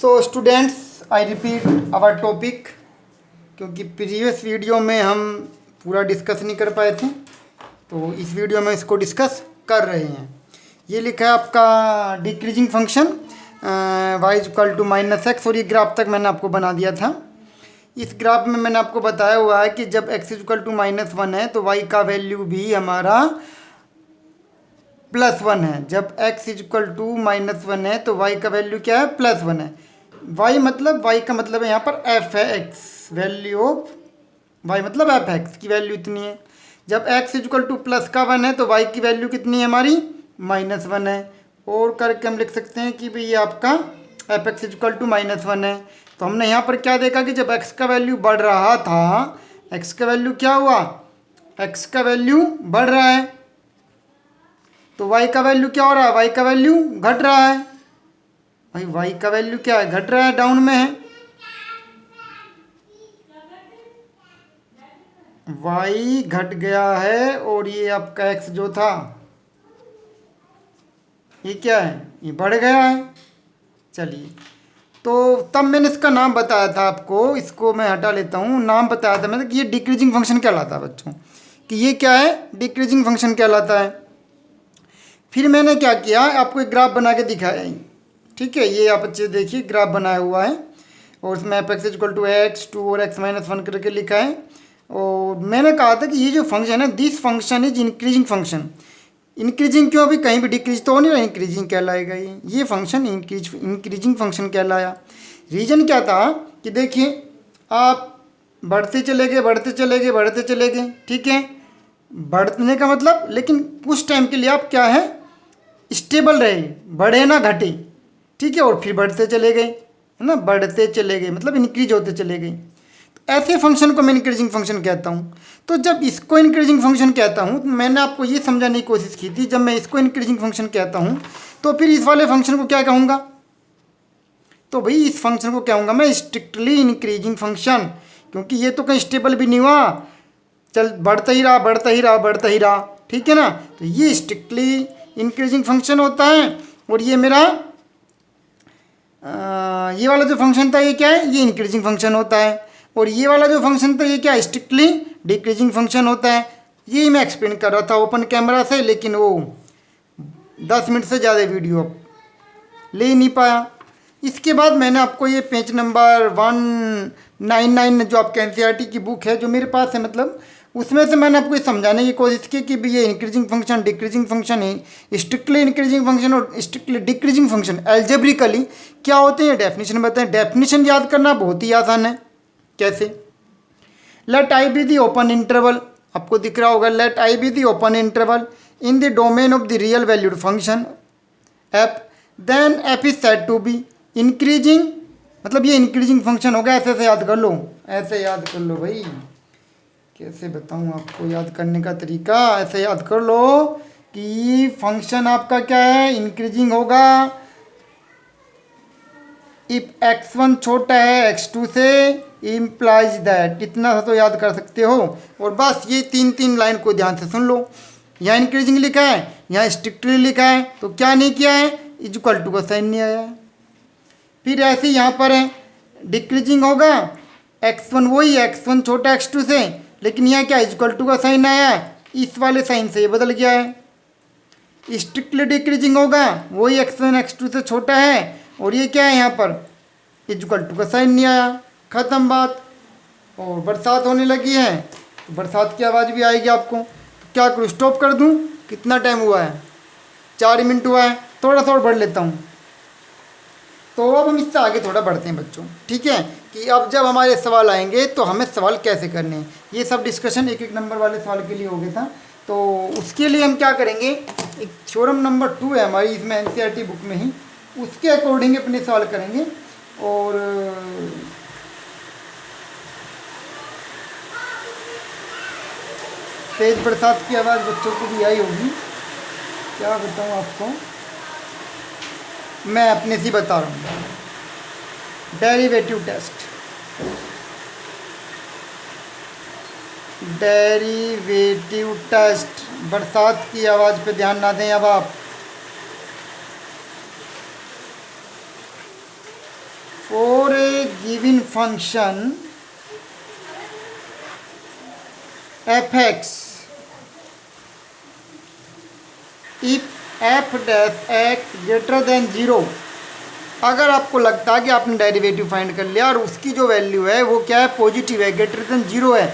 So students, I repeat our topic, क्योंकि previous video में हम पूरा डिस्कस नहीं कर पाए थे, तो इस वीडियो में इसको डिस्कस कर रहे हैं। ये लिखा है आपका decreasing function y equal to -x, और ये ग्राफ तक मैंने आपको बना दिया था। इस ग्राफ में मैंने आपको बताया हुआ है कि जब x इक्वल टू -1 है तो y का वैल्यू भी हमारा +1 है। जब x इक्वल टू -1 है तो y का वैल्यू क्या है? +1 है। y का मतलब है यहाँ पर f है, x वैल्यू ऑफ y मतलब f है, x की वैल्यू इतनी है। जब x इक्वल टू +1 है तो y की वैल्यू कितनी है हमारी? -1 है। और करके हम लिख सकते हैं कि भाई ये आपका f(x) इक्वल टू -1 है। तो हमने यहाँ पर क्या देखा कि जब x का वैल्यू बढ़ रहा था, x का वैल्यू क्या हुआ? x का वैल्यू बढ़ रहा है, तो y का वैल्यू क्या हो रहा है? y का वैल्यू घट रहा है। भाई y का वैल्यू क्या है? घट रहा है, डाउन में है। y घट गया है और ये आपका x जो था ये क्या है? ये बढ़ गया है। चलिए, तो तब मैंने इसका नाम बताया था आपको, इसको मैं हटा लेता हूँ। नाम बताया था मैंने कि ये डिक्रीजिंग फंक्शन कहलाता है बच्चों, कि ये क्या है? डिक्रीजिंग फंक्शन कहलाता है। फिर मैंने क्या किया, आपको एक ग्राफ बना के दिखाया। ठीक है, ये आप बच्चे देखिए ग्राफ बनाया हुआ है, और उसमें f(x) इक्वल टू x2 और x-1 करके लिखा है। और मैंने कहा था कि ये जो फंक्शन है, this function is increasing function. Increasing क्यों? अभी कहीं भी डिक्रीज तो हो नहीं रहा, इंक्रीजिंग कहलाएगा ये फंक्शन इंक्रीजिंग फंक्शन कहलाया। रीजन क्या था कि देखिए, आप बढ़ते चले गए बढ़ते चले गए बढ़ते चले गए, ठीक है, बढ़ने का मतलब, लेकिन कुछ टाइम के लिए आप क्या है? स्टेबल रहे, बढ़े ना घटे, ठीक है, और फिर बढ़ते चले गए, है ना, बढ़ते चले गए मतलब इंक्रीज होते चले गए। तो ऐसे फंक्शन को मैं इंक्रीजिंग फंक्शन कहता हूँ। तो जब इसको इंक्रीजिंग फंक्शन कहता हूँ, तो मैंने आपको ये समझाने की कोशिश की थी, जब मैं इसको इंक्रीजिंग फंक्शन कहता हूँ तो फिर इस वाले फंक्शन को क्या कहूँगा? तो भाई इस फंक्शन को क्या कहूँगा मैं? स्ट्रिक्टली इंक्रीजिंग फंक्शन, क्योंकि ये तो कहीं स्टेबल भी नहीं हुआ, चल बढ़ता ही रहा बढ़ता ही रहा बढ़ता ही रहा, ठीक है ना। तो ये स्ट्रिक्टली इंक्रीजिंग फंक्शन होता है। और ये मेरा ये वाला जो फंक्शन था ये क्या है? ये इंक्रीजिंग फंक्शन होता है। और ये वाला जो फंक्शन था ये क्या? स्ट्रिक्टली डिक्रीजिंग फंक्शन होता है। यही मैं एक्सप्लेन कर रहा था ओपन कैमरा से, लेकिन वो 10 मिनट से ज़्यादा वीडियो अब ले ही नहीं पाया। इसके बाद मैंने आपको ये पेज नंबर 199 जो आपके एनसीईआरटी की बुक है जो मेरे पास है, मतलब उसमें से मैंने आपको ये समझाने की कोशिश की कि ये इंक्रीजिंग फंक्शन डिक्रीजिंग फंक्शन है, स्ट्रिक्टली इंक्रीजिंग फंक्शन और स्ट्रिक्टली डिक्रीजिंग फंक्शन एल्जेब्रिकली क्या होते हैं, डेफिनेशन बताएं। डेफिनेशन याद करना बहुत ही आसान है। कैसे? Let I be the open interval, आपको दिख रहा होगा, let I be the open interval in the domain of the real valued function f, then f is said to be increasing, मतलब ये इंक्रीजिंग फंक्शन होगा। ऐसे ऐसे याद कर लो, ऐसे याद कर लो भाई। कैसे बताऊं आपको याद करने का तरीका? ऐसे याद कर लो कि फंक्शन आपका क्या है? इंक्रीजिंग होगा इफ x1 छोटा है x2 से, इम्प्लाइज दैट, इतना सा तो याद कर सकते हो। और बस ये तीन लाइन को ध्यान से सुन लो। यहाँ इंक्रीजिंग लिखा है, यहाँ स्ट्रिक्टली लिखा है, तो क्या नहीं किया है? इक्वल टू का साइन नहीं आया है। फिर ऐसे यहाँ पर है डिक्रीजिंग होगा x1, वही x1 छोटा x2 से, लेकिन यहाँ क्या इक्वल टू का साइन आया है, इस वाले साइन से ये बदल गया है। स्ट्रिक्टली डिक्रीजिंग होगा, वही x1 x2 से छोटा है, और ये क्या है यहाँ पर इक्वल टू का साइन नहीं आया, ख़त्म बात। और बरसात होने लगी है, तो बरसात की आवाज़ भी आएगी आपको। तो क्या करूँ, स्टॉप कर दूँ? कितना टाइम हुआ है? 4 मिनट हुआ है। थोड़ा सा और बढ़ लेता हूँ। तो अब हम इससे आगे थोड़ा बढ़ते हैं बच्चों, ठीक है, कि अब जब हमारे सवाल आएंगे तो हमें सवाल कैसे करने हैं, ये सब डिस्कशन एक एक नंबर वाले सवाल के लिए हो गया था। तो उसके लिए हम क्या करेंगे, एक थ्योरम नंबर 2 है हमारी इसमें एनसीईआरटी बुक में ही, उसके अकॉर्डिंग अपने सवाल करेंगे। और तेज बरसात की आवाज़ बच्चों को भी आई होगी, क्या बताऊँ आपको, मैं अपने से बता रहा हूँ। डेरिवेटिव टेस्ट, डेरिवेटिव टेस्ट, बरसात की आवाज़ पे ध्यान ना दें अब आप। For a given function F x if F dash x greater than zero, अगर आपको लगता है कि आपने डेरिवेटिव फाइंड कर लिया और उसकी जो वैल्यू है वो क्या है, पॉजिटिव है, ग्रेटर देन ज़ीरो है,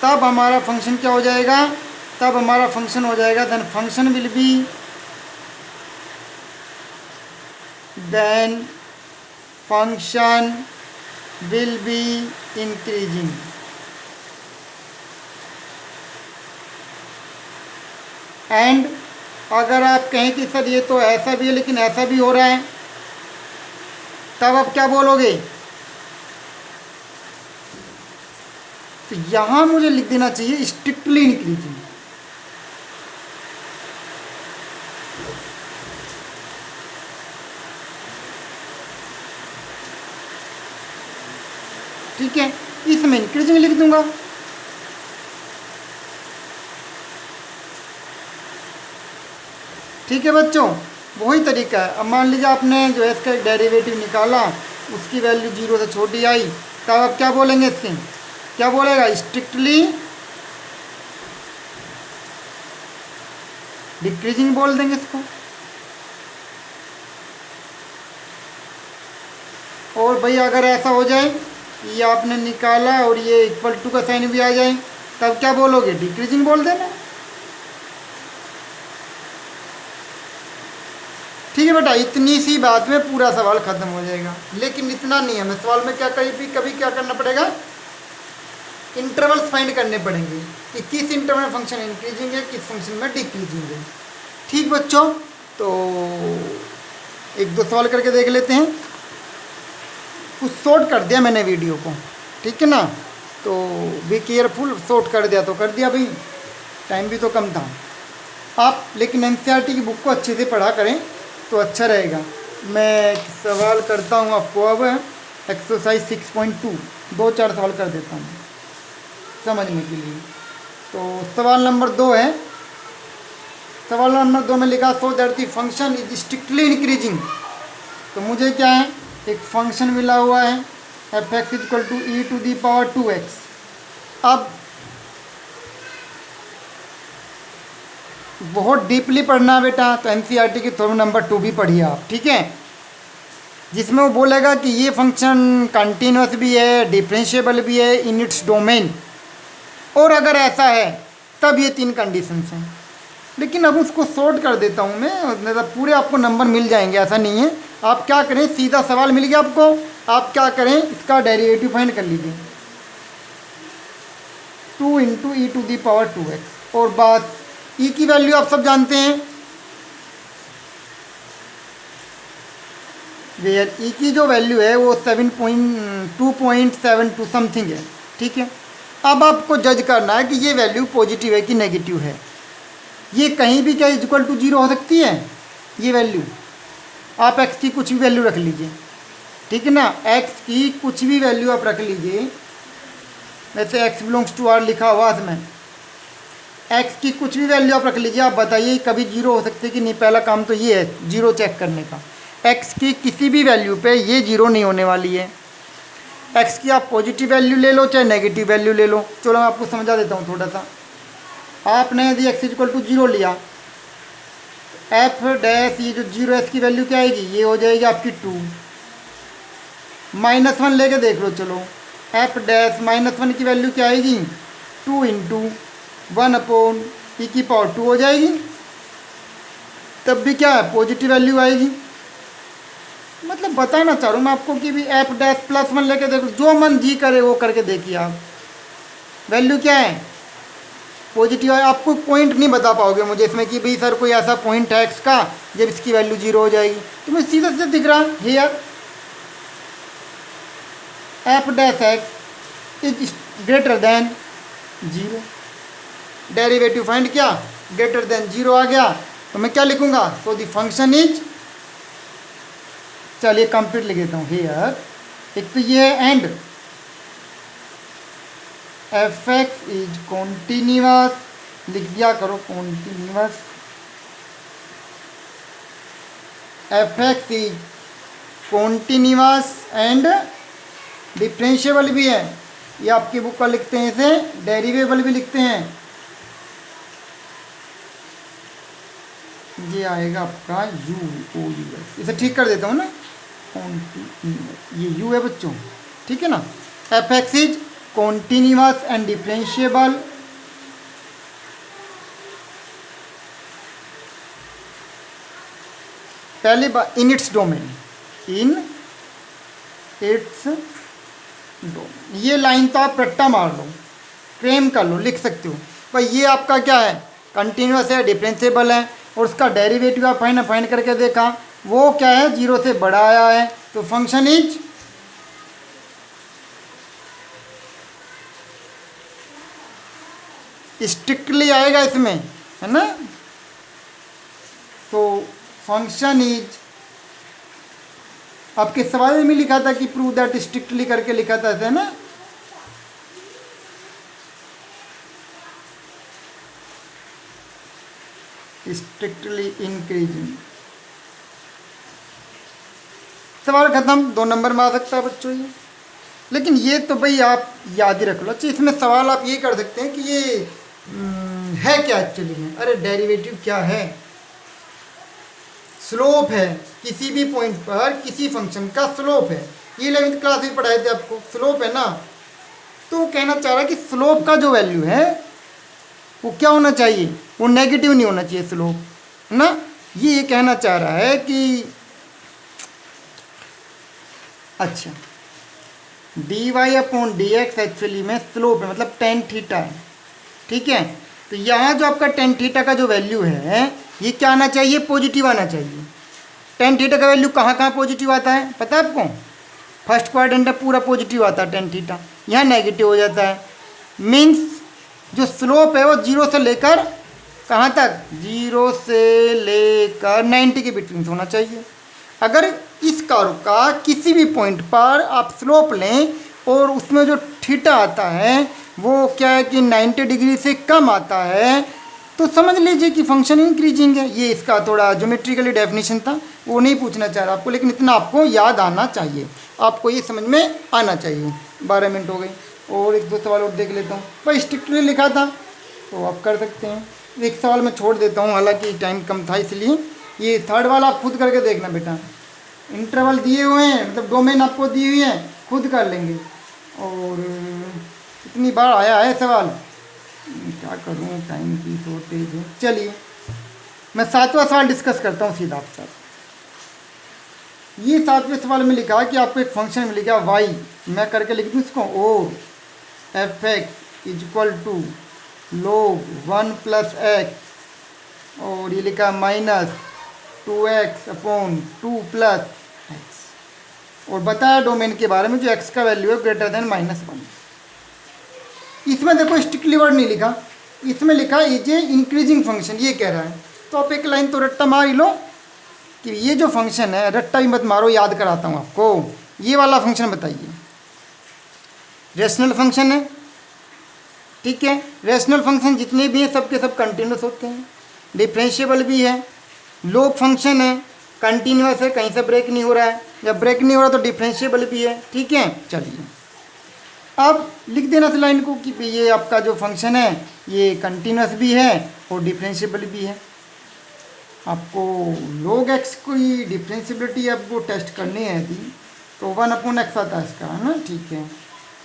तब हमारा फंक्शन क्या हो जाएगा, तब हमारा फंक्शन हो जाएगा then function will be increasing. And अगर आप कहें कि सर ये तो ऐसा भी है लेकिन ऐसा भी हो रहा है, तब आप क्या बोलोगे, तो यहां मुझे लिख देना चाहिए स्ट्रिक्टली इंक्रीजिंग। ठीक है, इसमें इंक्रीजिंग लिख दूंगा। ठीक है बच्चों, वही तरीका है। अब मान लीजिए आपने जो है इसका एक डेरिवेटिव निकाला, उसकी वैल्यू 0 से छोटी आई, तब आप क्या बोलेंगे, इसके क्या बोलेगा, स्ट्रिक्टली डिक्रीजिंग बोल देंगे इसको। और भाई अगर ऐसा हो जाए, ये आपने निकाला और ये इक्वल टू का साइन भी आ जाए, तब क्या बोलोगे, डिक्रीजिंग बोल देना। ठीक है बेटा, इतनी सी बात में पूरा सवाल खत्म हो जाएगा। लेकिन इतना नहीं है, मैं सवाल में क्या कभी क्या करना पड़ेगा, इंटरवल्स फाइंड करने पड़ेंगे कि किस इंटरवल में फंक्शन इंक्रीजिंग है, किस फंक्शन में डिक्रीजिंग है। ठीक बच्चों, तो एक दो सवाल करके देख लेते हैं। कुछ शॉर्ट कर दिया मैंने वीडियो को, ठीक है ना, तो बी केयरफुल, शॉर्ट कर दिया तो कर दिया भाई, टाइम भी तो कम था। आप लेकिन एनसीईआरटी की बुक को अच्छे से पढ़ा करें तो अच्छा रहेगा। मैं सवाल करता हूँ आपको अब, एक्सरसाइज 6.2 2-4 सवाल कर देता हूँ समझने के लिए। तो सवाल नंबर 2 है, सवाल नंबर 2 में लिखा so that the function is strictly increasing. तो मुझे क्या है, एक फंक्शन मिला हुआ है f x equal to e to the power 2x। अब बहुत डीपली पढ़ना बेटा, तो एनसीईआरटी की थ्योरम नंबर 2 भी पढ़िए आप, ठीक है, जिसमें वो बोलेगा कि ये फंक्शन कंटिन्यूस भी है, डिफरेंशिएबल भी है इन इट्स डोमेन, और अगर ऐसा है तब ये 3 कंडीशंस हैं। लेकिन अब उसको शॉर्ट कर देता हूँ मैं, मतलब पूरे आपको नंबर मिल जाएंगे, ऐसा नहीं है। आप क्या करें, सीधा सवाल मिल गया आपको, आप क्या करें, इसका डेरिवेटिव फाइंड कर लीजिए 2 into e to the power 2x। और बात ई की वैल्यू आप सब जानते हैं, वेयर ई की जो वैल्यू है वो 2.72 समथिंग है, ठीक है। अब आपको जज करना है कि ये वैल्यू पॉजिटिव है कि नेगेटिव है। ये कहीं भी क्या इक्वल टू 0 हो सकती है, ये वैल्यू आप x की कुछ भी वैल्यू रख लीजिए, ठीक है ना, x की कुछ भी वैल्यू आप रख लीजिए, वैसे x बिलोंग्स टू r लिखा हुआ इसमें, x की कुछ भी वैल्यू आप रख लीजिए। आप बताइए कभी 0 हो सकती है कि नहीं, पहला काम तो ये है 0 चेक करने का। x की किसी भी वैल्यू पे ये 0 नहीं होने वाली है। x की आप पॉजिटिव वैल्यू ले लो चाहे नेगेटिव वैल्यू ले लो, चलो मैं आपको समझा देता हूँ थोड़ा सा। आपने यदि x इक्वल टू 0 लिया, एफ डैश ये जो 0 की वैल्यू क्या आएगी, ये हो जाएगी आपकी 2। -1 लेके देख लो, चलो एफ डैश -1 की वैल्यू क्या आएगी, 2 इंटू 1/e⁻² हो जाएगी, तब भी क्या है, पॉजिटिव वैल्यू आएगी। मतलब बताना चाह रहा हूँ मैं आपको कि भी एफ डैश +1 लेके देखो, जो मन जी करे वो करके देखिए आप, वैल्यू क्या है, पॉजिटिव है। आपको पॉइंट नहीं बता पाओगे मुझे इसमें कि भाई सर कोई ऐसा पॉइंट है एक्स का जब इसकी वैल्यू 0 हो जाएगी, तो मुझे सीधा सीधा दिख रहा है here F dash x is greater than 0। Derivative find किया, ग्रेटर देन 0 आ गया, तो मैं क्या लिखूंगा, सो द फंक्शन इज, चलिए कंप्लीट लिख देता हूँ हियर। एक तो ये है and F x is continuous, लिख दिया करो continuous, F x is continuous and differentiable भी है, ये आपकी बुक पर लिखते हैं, इसे डेरिवेबल भी लिखते हैं। ये आएगा आपका यू ओ यू एस, इसे ठीक कर देता हूँ ना, ये यू है बच्चों, ठीक है ना। F x is continuous and differentiable, पहली बात in its domain, in its domain. ये लाइन तो आप रट्टा मार लो, फ्रेम कर लो, लिख सकते हो भाई ये आपका क्या है, कंटिन्यूअस है, डिफरेंशिएबल है, और उसका डेरिवेटिव आप फाइंड करके देखा, वो क्या है, 0 से बड़ा आया है, तो फंक्शन इज स्ट्रिक्टली आएगा इसमें, है ना। तो फंक्शन इज, आपके सवाल में लिखा था कि प्रूव दैट, स्ट्रिक्टली करके लिखा था ऐसे ना। स्ट्रिक्टली इंक्रीजिंग, सवाल खत्म, 2 नंबर में आ सकता है बच्चों ये। लेकिन ये तो भाई आप याद ही रख लो। अच्छा, इसमें सवाल आप ये कर सकते हैं कि ये है क्या एक्चुअली में, अरे डेरिवेटिव क्या है, स्लोप है, किसी भी पॉइंट पर किसी फंक्शन का स्लोप है, ये 11th क्लास में पढ़ाए थे आपको, स्लोप है ना। तो कहना चाह रहा है कि स्लोप का जो वैल्यू है वो क्या होना चाहिए, वो नेगेटिव नहीं होना चाहिए स्लोप, है ना। ये कहना चाह रहा है कि अच्छा dy upon D x actually में स्लोप है, मतलब टेन थीटा है, ठीक है। तो यहाँ जो आपका टेन थीटा का जो वैल्यू है ये क्या आना चाहिए, पॉजिटिव आना चाहिए। टेन थीटा का वैल्यू कहाँ कहाँ पॉजिटिव आता है पता है आपको, फर्स्ट क्वाड्रेंट है पूरा पॉजिटिव आता है टेन थीटा, यहाँ नेगेटिव हो जाता है। मीन्स जो स्लोप है वो 0 से लेकर कहाँ तक, 0 से लेकर 90 के बिटवीन होना चाहिए। अगर इस कर्व का किसी भी पॉइंट पर आप स्लोप लें और उसमें जो थीटा आता है वो क्या है कि 90 डिग्री से कम आता है, तो समझ लीजिए कि फंक्शन इंक्रीजिंग है। ये इसका थोड़ा ज्योमेट्रिकली डेफिनेशन था, वो नहीं पूछना चाह रहा आपको, लेकिन इतना आपको याद आना चाहिए, आपको ये समझ में आना चाहिए। 12 मिनट हो गई, और 1-2 सवाल और देख लेता हूँ। भाई स्ट्रिक्टली लिखा था तो आप कर सकते हैं, एक सवाल मैं छोड़ देता हूँ, हालांकि टाइम कम था इसलिए। ये थर्ड वाला आप खुद करके देखना बेटा, इंटरवल दिए हुए हैं, मतलब डोमेन आपको दी हुई है, खुद कर लेंगे। और इतनी बार आया है सवाल, क्या करूँ, टाइम की शॉर्टेज है। चलिए मैं 7वां सवाल डिस्कस करता हूँ सीधा आपके साथ। ये 7वें सवाल में लिखा कि आपको एक फंक्शन मिलेगा y, मैं करके लिख दूँ इसको, ओ f x is equal to log 1 plus x, और ये लिखा minus 2x upon 2 plus x, और बताया डोमेन के बारे में जो x का वैल्यू है ग्रेटर देन -1। इसमें देखो स्ट्रिक्टली वर्ड नहीं लिखा, इसमें लिखा इज ए इंक्रीजिंग फंक्शन, ये कह रहा है। तो आप एक लाइन तो रट्टा मार ही लो कि ये जो फंक्शन है, रट्टा भी मत मारो, याद कराता हूँ आपको। ये वाला फंक्शन बताइए, रेशनल फंक्शन है, ठीक है। रेशनल फंक्शन जितने भी हैं सबके सब कंटिन्यूस होते हैं, डिफरेंशिएबल भी है, लॉग फंक्शन है, कंटिन्यूस है, कहीं से ब्रेक नहीं हो रहा है, जब ब्रेक नहीं हो रहा तो डिफरेंशिएबल भी है, ठीक है। चलिए अब लिख देना इस लाइन को कि ये आपका जो फंक्शन है ये कंटिन्यूस भी है और डिफरेंशिएबल भी है। आपको log x की डिफरेंशिएबिलिटी आपको टेस्ट करनी है यदि, तो 1/x आता है इसका, है ना, ठीक है।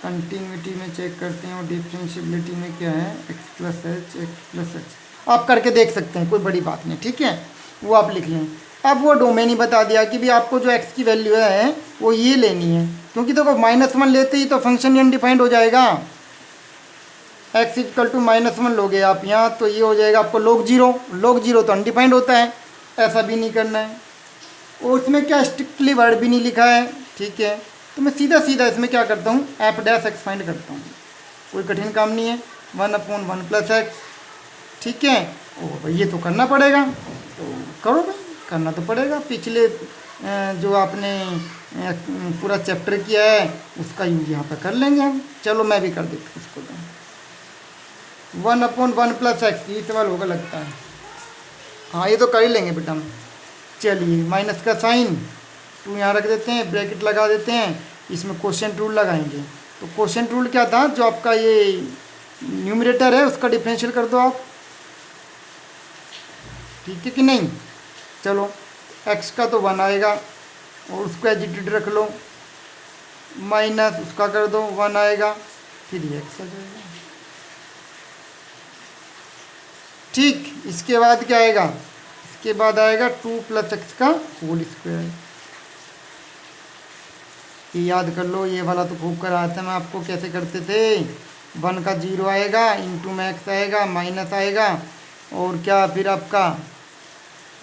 कंटिन्यूटी में चेक करते हैं और डिफरेंशिएबिलिटी में क्या है, x प्लस h, आप करके देख सकते हैं, कोई बड़ी बात नहीं, ठीक है, वो आप लिख लें। अब वो डोमेन ही बता दिया कि भी आपको जो x की वैल्यू है वो ये लेनी है, क्योंकि देखो -1 लेते ही तो फंक्शन ही अनडिफाइंड हो जाएगा। x इक्वल टू -1 लोगे आप यहाँ, तो ये हो जाएगा आपको log 0 तो अनडिफाइंड होता है, ऐसा भी नहीं करना है। और इसमें क्या स्ट्रिक्टली वर्ड भी नहीं लिखा है, ठीक है। तो मैं सीधा सीधा इसमें क्या करता हूँ, f' फाइंड करता हूँ, कोई कठिन काम नहीं है, 1/1 प्लस एक्स, ठीक है। और ये तो करना पड़ेगा, तो करो भाई, करना तो पड़ेगा। पिछले जो आपने पूरा चैप्टर किया है उसका यूज यहाँ पर कर लेंगे हम। चलो मैं भी कर देता हूँ इसको, तो 1/1 प्लस एक्स, ये सवाल होगा लगता है, हाँ ये तो कर ही लेंगे बेटा हम। चलिए माइनस का साइन, टू यहाँ रख देते हैं, ब्रैकेट लगा देते हैं, इसमें क्वोशिएंट रूल लगाएंगे। तो क्वोशिएंट रूल क्या था, जो आपका ये न्यूमरेटर है उसका डिफरेंशियल कर दो आप, ठीक है कि नहीं। चलो x का तो 1 आएगा और उसको एजिटेड रख लो, माइनस उसका कर दो 1 आएगा, फिर ये x आ जाएगा। ठीक, इसके बाद क्या आएगा, इसके बाद आएगा 2 + x का होल स्क्वायर। ये याद कर लो, ये वाला तो खूब कराया था मैं आपको, कैसे करते थे। 1 का 0 आएगा, इंटू में x आएगा, माइनस आएगा, और क्या फिर आपका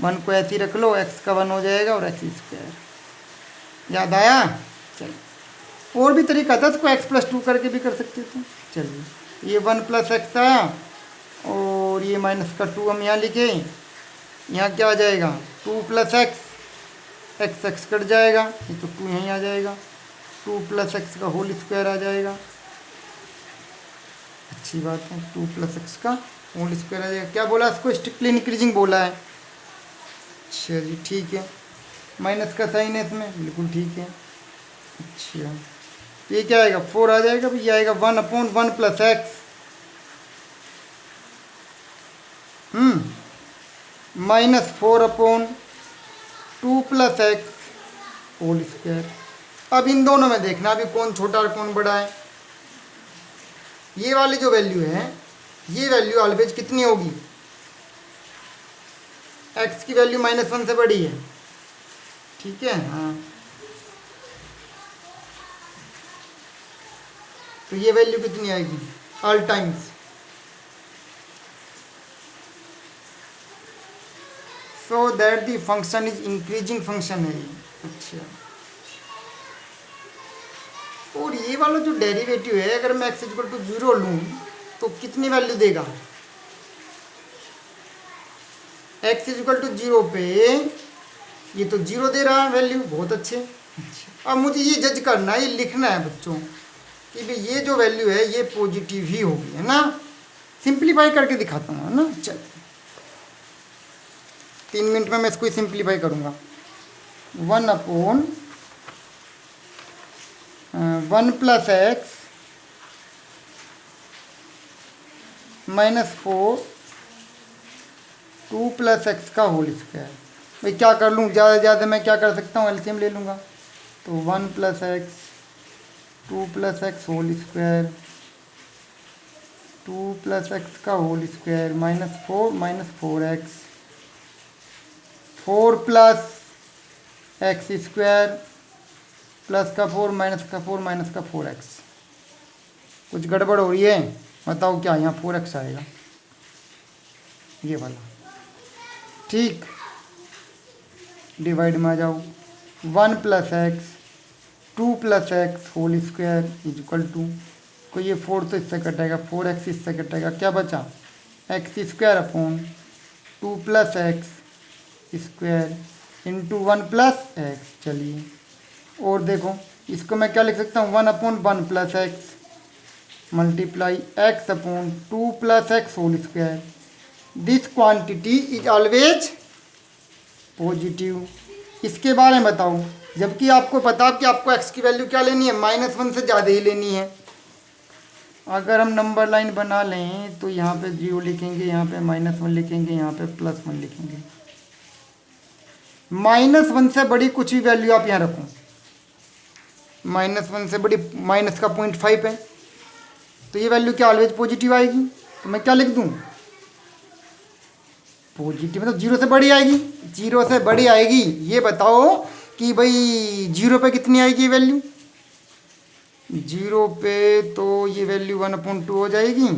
1 को ऐसे ही रख लो, x का 1 हो जाएगा और x स्क्वायर। याद आया। चलिए और भी तरीका था, इसको x + 2 करके भी कर सकते थे। चलिए ये 1 + x आया और ये माइनस का 2 हम यहाँ लिखे, यहाँ क्या आ जाएगा 2 + x, x कट जाएगा, ये तो 2 यहीं आ जाएगा, 2 + x का होल स्क्वायर आ जाएगा। अच्छी बात है, 2 + x का होल स्क्वायर आ जाएगा। क्या बोला इसको, स्ट्रिक्टली इंक्रीजिंग बोला है। अच्छा जी ठीक है, माइनस का साइन है इसमें, बिल्कुल ठीक है। अच्छा ये क्या आएगा 4 आ जाएगा, ये आएगा 1/1 + x -4/2 + x होल स्क्वायर। अब इन दोनों में देखना अभी कौन छोटा और कौन बड़ा है। ये वाली जो वैल्यू है, ये वैल्यू ऑलवेज कितनी होगी, x की वैल्यू -1 से बड़ी है, ठीक है। हाँ तो ये वैल्यू कितनी आएगी all times, so that the function is increasing function है ये। अच्छा और ये वाला जो डेरिवेटिव है, अगर मैं x = 0 लूँ तो कितनी वैल्यू देगा, x = 0 पे ये तो 0 दे रहा है वैल्यू, बहुत अच्छे। अच्छा अब मुझे ये जज करना है, ये लिखना है बच्चों कि भाई ये जो वैल्यू है ये पॉजिटिव ही होगी, है ना। सिंप्लीफाई करके दिखाता हूँ, है ना। चल 3 मिनट में मैं इसको सिंप्लीफाई करूँगा। 1/1 + x -4 2 + x का होल स्क्वायर। भाई क्या कर लूँ, ज़्यादा से ज़्यादा मैं क्या कर सकता हूँ, एलसीएम ले लूँगा। तो 1 + x 2 + x whole square, 2 + x का whole square -4 -4x 4 + x square plus का 4 माइनस का 4 माइनस का 4x। कुछ गड़बड़ हो रही है, बताओ क्या, यहाँ 4x आएगा ये वाला, ठीक। डिवाइड में आ जाओ, 1 + x 2 + x होल स्क्वायर = को ये 4 तो इससे कटेगा, 4x इससे कटेगा, क्या बचा x² 2 + x square into 1 + x। चलिए और देखो इसको मैं क्या लिख सकता हूँ, 1/1 + x multiply x/2 + x whole square. This quantity is always positive. इसके बारे में बताओ, जबकि आपको पता कि आपको x की वैल्यू क्या लेनी है, -1 से ज़्यादा ही लेनी है। अगर हम नंबर लाइन बना लें तो यहाँ पे 0 लिखेंगे, यहाँ पे -1 लिखेंगे, यहाँ पे +1 लिखेंगे। -1 से बड़ी कुछ भी वैल्यू आप यहाँ रखो, -1 से बड़ी माइनस का 0.5 है, तो ये वैल्यू क्या ऑलवेज पॉजिटिव आएगी। तो मैं क्या लिख दूँ, पॉजिटिव मतलब 0 से बड़ी आएगी, 0 से बड़ी आएगी। ये बताओ कि भाई 0 पे कितनी आएगी वैल्यू, 0 पे तो ये वैल्यू 1/2 हो जाएगी,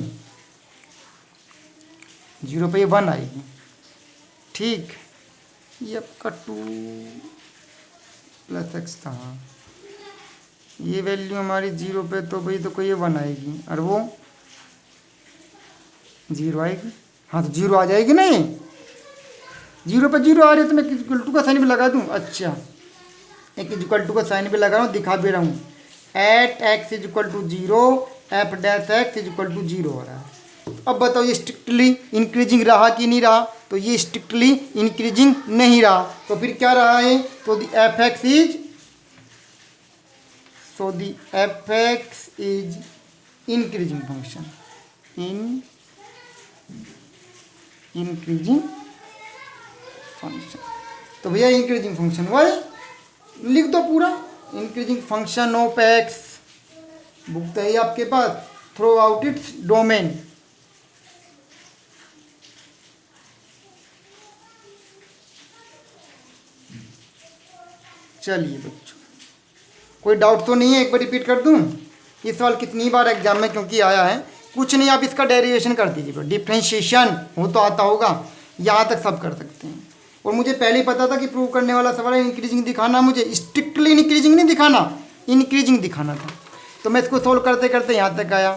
0 पे ये 1 आएगी, ठीक। ये आपका 2 + x था, ये वैल्यू हमारी 0 पे तो भाई तो कोई 1 आएगी और वो 0 आएगी। हाँ तो 0 आ जाएगी ना, ये 0 पे 0 आ रही है तो मैं = का साइन भी लगा दूँ। अच्छा एक = का साइन भी लगा रहा हूँ, दिखा भी रहा हूँ। @ x = 0 f' x = 0 हो रहा है। अब बताओ ये स्ट्रिक्टली इंक्रीजिंग रहा कि नहीं रहा? तो ये स्ट्रिक्टली इंक्रीजिंग नहीं रहा, तो फिर क्या रहा है? तो the F x is, so the F x is increasing function, increasing function. तो भैया इंक्रीजिंग फंक्शन वही लिख दो पूरा, increasing function of x, book तो है आपके पास, थ्रो आउट इट्स डोमेन। चलिए बच्चों, कोई डाउट तो नहीं है? एक बार रिपीट कर दूं, ये सवाल कितनी बार एग्जाम में क्योंकि आया है। कुछ नहीं, आप इसका डेरिवेशन कर दीजिए, डिफ्रेंशिएशन हो तो आता होगा, यहाँ तक सब कर सकते हैं। और मुझे पहले ही पता था कि प्रूव करने वाला सवाल है इंक्रीजिंग दिखाना, मुझे स्ट्रिक्टली इंक्रीजिंग नहीं दिखाना, इंक्रीजिंग दिखाना था। तो मैं इसको सोल्व करते करते यहाँ तक आया,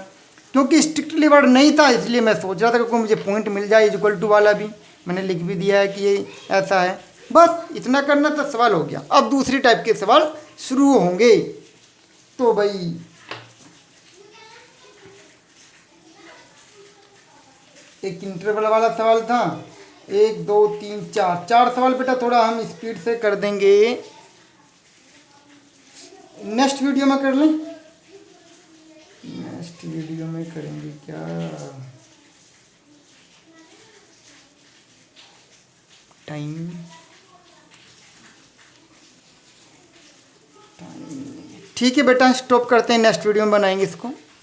क्योंकि स्ट्रिक्टली वर्ड नहीं था इसलिए मैं सोच रहा था कि मुझे पॉइंट मिल जाए, इक्वल टू वाला भी मैंने लिख भी दिया है कि ये ऐसा है। बस इतना करना था, सवाल हो गया। अब दूसरी टाइप के सवाल शुरू होंगे। तो भाई एक इंटरवल वाला सवाल था, 1 2 3 4 4 सवाल बेटा, थोड़ा हम स्पीड से कर देंगे, नेक्स्ट वीडियो में कर लें, नेक्स्ट वीडियो में करेंगे क्या? टाइम ठीक है बेटा, स्टॉप करते हैं, नेक्स्ट वीडियो में बनाएंगे इसको।